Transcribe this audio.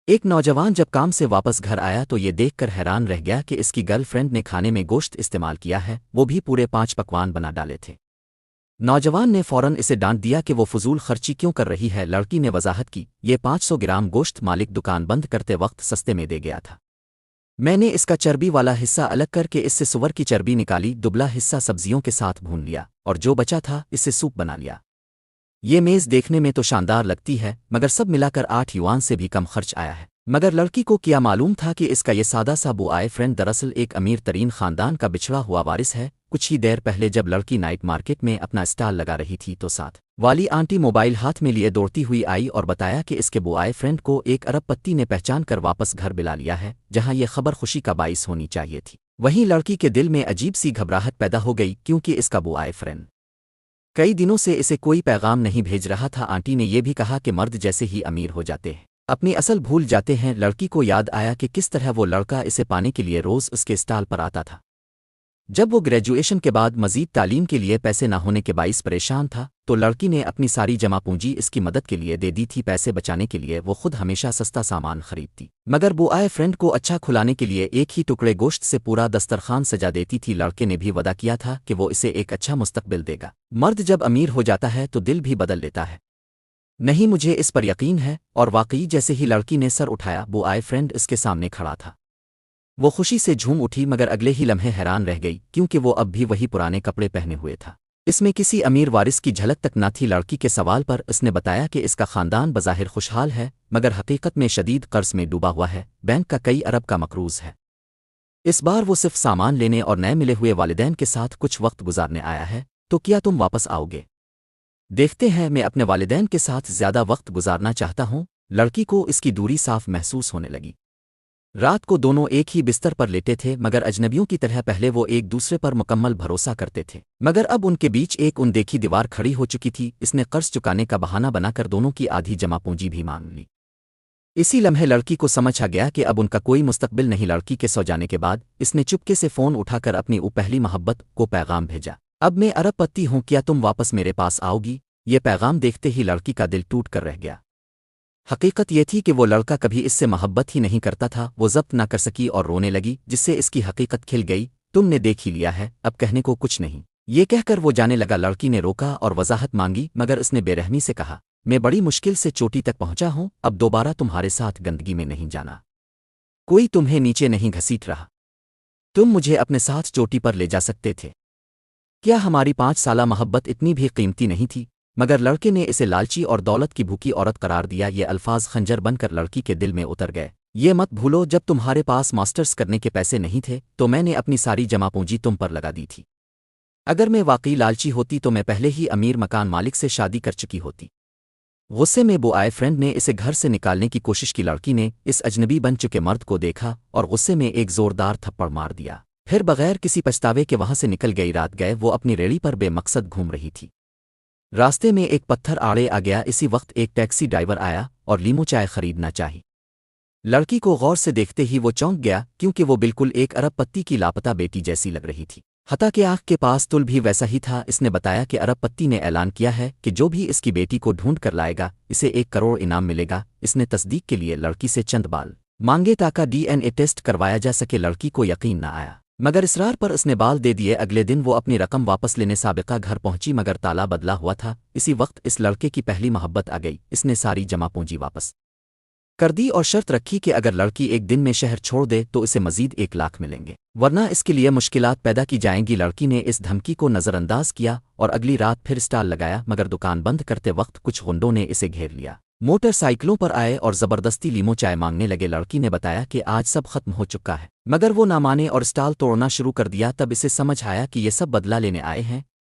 ایک نوجوان جب کام سے واپس گھر آیا تو یہ دیکھ کر حیران رہ گیا کہ اس کی گرل فرینڈ نے کھانے میں گوشت استعمال کیا ہے، وہ بھی پورے 5 پکوان بنا ڈالے تھے۔ نوجوان نے فوراً اسے ڈانٹ دیا کہ وہ فضول خرچی کیوں کر رہی ہے۔ لڑکی نے وضاحت کی، یہ 500 گرام گوشت مالک دکان بند کرتے وقت سستے میں دے گیا تھا۔ میں نے اس کا چربی والا حصہ الگ کر کے اس سے سور کی چربی نکالی، دبلا حصہ سبزیوں کے ساتھ بھون لیا اور جو بچا تھا اس سے سوپ بنا لیا۔ یہ میز دیکھنے میں تو شاندار لگتی ہے، مگر سب ملا کر 8 یوان سے بھی کم خرچ آیا ہے۔ مگر لڑکی کو کیا معلوم تھا کہ اس کا یہ سادہ سا بوائے فرینڈ دراصل ایک امیر ترین خاندان کا بچھڑا ہوا وارث ہے۔ کچھ ہی دیر پہلے جب لڑکی نائٹ مارکیٹ میں اپنا اسٹال لگا رہی تھی تو ساتھ والی آنٹی موبائل ہاتھ میں لیے دوڑتی ہوئی آئی اور بتایا کہ اس کے بوائے فرینڈ کو ایک ارب پتی نے پہچان کر واپس گھر بلا لیا ہے، جہاں یہ خبر خوشی کا باعث ہونی چاہیے تھی۔ وہیں لڑکی کے دل میں عجیب سی گھبراہٹ پیدا ہو گئی، کیونکہ اس کا بوائے فرینڈ کئی دنوں سے اسے کوئی پیغام نہیں بھیج رہا تھا۔ آنٹی نے یہ بھی کہا کہ مرد جیسے ہی امیر ہو جاتے ہیں اپنی اصل بھول جاتے ہیں۔ لڑکی کو یاد آیا کہ کس طرح وہ لڑکا اسے پانے کے لیے روز اس کے اسٹال پر آتا تھا۔ جب وہ گریجویشن کے بعد مزید تعلیم کے لیے پیسے نہ ہونے کے باعث پریشان تھا تو لڑکی نے اپنی ساری جمع پونجی اس کی مدد کے لیے دے دی تھی۔ پیسے بچانے کے لیے وہ خود ہمیشہ سستا سامان خریدتی، مگر بوائے فرینڈ کو اچھا کھلانے کے لیے ایک ہی ٹکڑے گوشت سے پورا دسترخوان سجا دیتی تھی۔ لڑکے نے بھی وعدہ کیا تھا کہ وہ اسے ایک اچھا مستقبل دے گا۔ مرد جب امیر ہو جاتا ہے تو دل بھی بدل لیتا ہے۔ نہیں، مجھے اس پر یقین ہے۔ اور واقعی جیسے ہی لڑکی نے سر اٹھایا، بوائے فرینڈ اس کے سامنے کھڑا تھا۔ وہ خوشی سے جھوم اٹھی، مگر اگلے ہی لمحے حیران رہ گئی، کیونکہ وہ اب بھی وہی پرانے کپڑے پہنے ہوئے تھا۔ اس میں کسی امیر وارث کی جھلک تک نہ تھی۔ لڑکی کے سوال پر اس نے بتایا کہ اس کا خاندان بظاہر خوشحال ہے، مگر حقیقت میں شدید قرض میں ڈوبا ہوا ہے، بینک کا کئی ارب کا مقروض ہے۔ اس بار وہ صرف سامان لینے اور نئے ملے ہوئے والدین کے ساتھ کچھ وقت گزارنے آیا ہے، تو کیا تم واپس آؤ گے؟ دیکھتے ہیں، میں اپنے والدین کے ساتھ زیادہ وقت گزارنا چاہتا ہوں۔ لڑکی کو اس کی دوری صاف محسوس ہونے لگی۔ رات کو دونوں ایک ہی بستر پر لیٹے تھے، مگر اجنبیوں کی طرح پہلے وہ ایک دوسرے پر مکمل بھروسہ کرتے تھے، مگر اب ان کے بیچ ایک اندیکھی دیوار کھڑی ہو چکی تھی۔ اس نے قرض چکانے کا بہانہ بنا کر دونوں کی آدھی جمع پونجی بھی مانگ لی۔ اسی لمحے لڑکی کو سمجھ آ گیا کہ اب ان کا کوئی مستقبل نہیں۔ لڑکی کے سو جانے کے بعد اس نے چپکے سے فون اٹھا کر اپنی پہلی محبت کو پیغام بھیجا، اب میں ارب پتی ہوں، کیا تم واپس میرے پاس آؤ گی؟ یہ پیغام دیکھتے ہی لڑکی کا دل ٹوٹ کر رہ گیا۔ حقیقت یہ تھی کہ وہ لڑکا کبھی اس سے محبت ہی نہیں کرتا تھا۔ وہ ضبط نہ کر سکی اور رونے لگی، جس سے اس کی حقیقت کھل گئی۔ تم نے دیکھ ہی لیا ہے، اب کہنے کو کچھ نہیں، یہ کہہ کر وہ جانے لگا۔ لڑکی نے روکا اور وضاحت مانگی، مگر اس نے بے رحمی سے کہا، میں بڑی مشکل سے چوٹی تک پہنچا ہوں، اب دوبارہ تمہارے ساتھ گندگی میں نہیں جانا، کوئی تمہیں نیچے نہیں گھسیٹ رہا، تم مجھے اپنے ساتھ چوٹی پر لے جا سکتے تھے۔ کیا ہماری 5 سالہ محبت اتنی بھی قیمتی نہیں تھی؟ مگر لڑکے نے اسے لالچی اور دولت کی بھوکی عورت قرار دیا۔ یہ الفاظ خنجر بن کر لڑکی کے دل میں اتر گئے۔ یہ مت بھولو، جب تمہارے پاس ماسٹرز کرنے کے پیسے نہیں تھے تو میں نے اپنی ساری جمع پونجی تم پر لگا دی تھی۔ اگر میں واقعی لالچی ہوتی تو میں پہلے ہی امیر مکان مالک سے شادی کر چکی ہوتی۔ غصے میں بوائے فرینڈ نے اسے گھر سے نکالنے کی کوشش کی۔ لڑکی نے اس اجنبی بن چکے مرد کو دیکھا اور غصے میں ایک زوردار تھپڑ مار دیا، پھر بغیر کسی پچھتاوے کے وہاں سے نکل گئی۔ رات گئے وہ اپنی ریڑھی پر بے مقصد گھوم رہی تھی۔ راستے میں ایک پتھر آڑے آ گیا، اسی وقت ایک ٹیکسی ڈرائیور آیا اور لیمو چائے خریدنا چاہی۔ لڑکی کو غور سے دیکھتے ہی وہ چونک گیا، کیونکہ وہ بالکل ایک ارب پتی کی لاپتہ بیٹی جیسی لگ رہی تھی، حتیٰ کہ آنکھ کے پاس تل بھی ویسا ہی تھا۔ اس نے بتایا کہ ارب پتی نے اعلان کیا ہے کہ جو بھی اس کی بیٹی کو ڈھونڈ کر لائے گا اسے 1 کروڑ انعام ملے گا۔ اس نے تصدیق کے لیے لڑکی سے چند بال مانگے تاکہ DNA ٹیسٹ کروایا جا سکے۔ لڑکی کو یقین نہ آیا، مگر اصرار پر اس نے بال دے دیے۔ اگلے دن وہ اپنی رقم واپس لینے سابقہ گھر پہنچی، مگر تالا بدلا ہوا تھا۔ اسی وقت اس لڑکے کی پہلی محبت آ گئی۔ اس نے ساری جمع پونجی واپس کر دی اور شرط رکھی کہ اگر لڑکی ایک دن میں شہر چھوڑ دے تو اسے مزید 1 لاکھ ملیں گے، ورنہ اس کے لیے مشکلات پیدا کی جائیں گی۔ لڑکی نے اس دھمکی کو نظر انداز کیا اور اگلی رات پھر اسٹال لگایا، مگر دکان بند کرتے وقت کچھ غنڈوں نے اسے گھیر لیا، موٹر سائیکلوں پر آئے اور زبردستی لیمو چائے مانگنے لگے۔ لڑکی نے بتایا کہ آج سب ختم ہو چکا ہے، مگر وہ نہ مانے اور اسٹال توڑنا شروع کر دیا۔ تب اسے سمجھ آیا کہ یہ سب بدلہ لینے آئے ہیں،